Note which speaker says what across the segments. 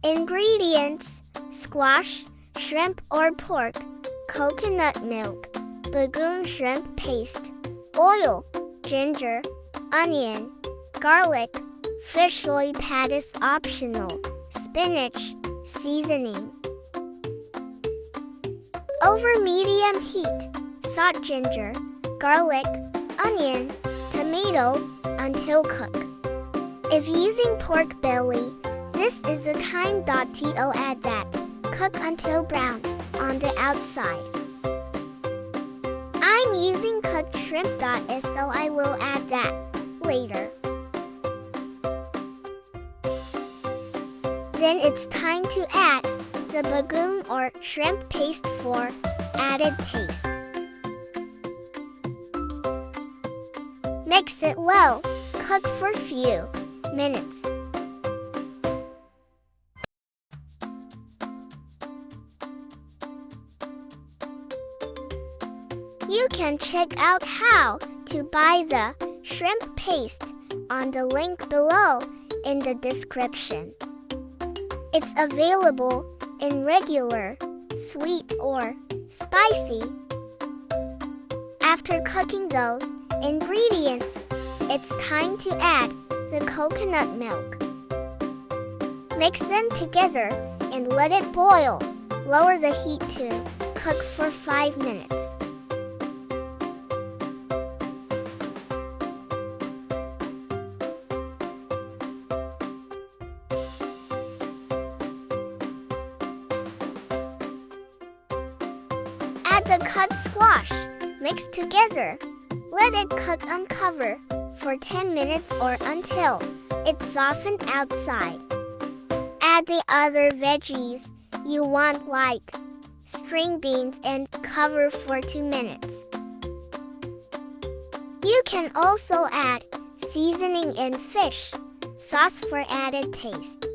Speaker 1: Ingredients: squash, shrimp or pork, coconut milk, bagoong shrimp paste, oil, ginger, onion, garlic, fish oil patties optional, spinach, seasoning. Over medium heat, saute ginger, garlic, onion, tomato until cook. If using pork belly, this is the time. To add that. Cook until brown on the outside. I'm using cooked shrimp. So I will add that later. Then it's time to add the bagoong or shrimp paste for added taste. Mix it well. Cook for few minutes. You can check out how to buy the shrimp paste on the link below in the description. It's available in regular, sweet, or spicy. After cooking those ingredients, it's time to add the coconut milk. Mix them together and let it boil. Lower the heat to cook for 5 minutes. Add the cut squash. Mix together. Let it cook on cover for 10 minutes or until it's softened outside. Add the other veggies you want like string beans and cover for 2 minutes. You can also add seasoning and fish sauce for added taste.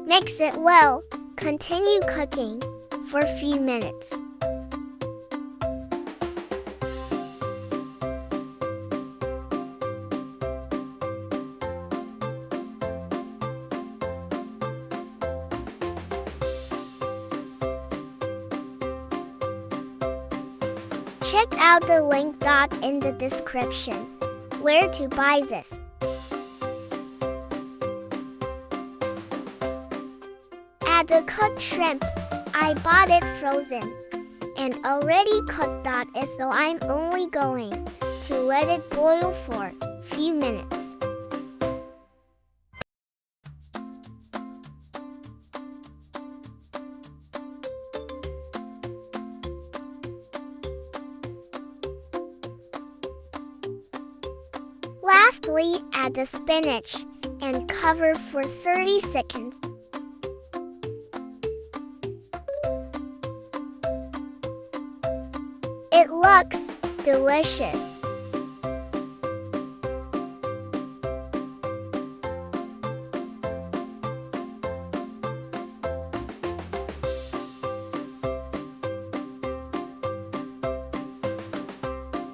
Speaker 1: Mix it well. Continue cooking for a few minutes. Check out the link in the description where to buy this. Add the cooked shrimp. I bought it frozen and already cooked. So I'm only going to let it boil for a few minutes. Lastly, add the spinach and cover for 30 seconds. It looks delicious.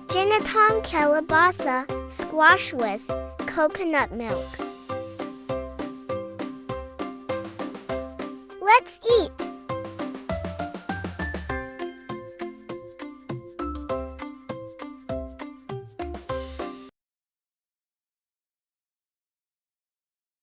Speaker 1: Ginataang Kalabasa, squash with coconut milk. Let's eat!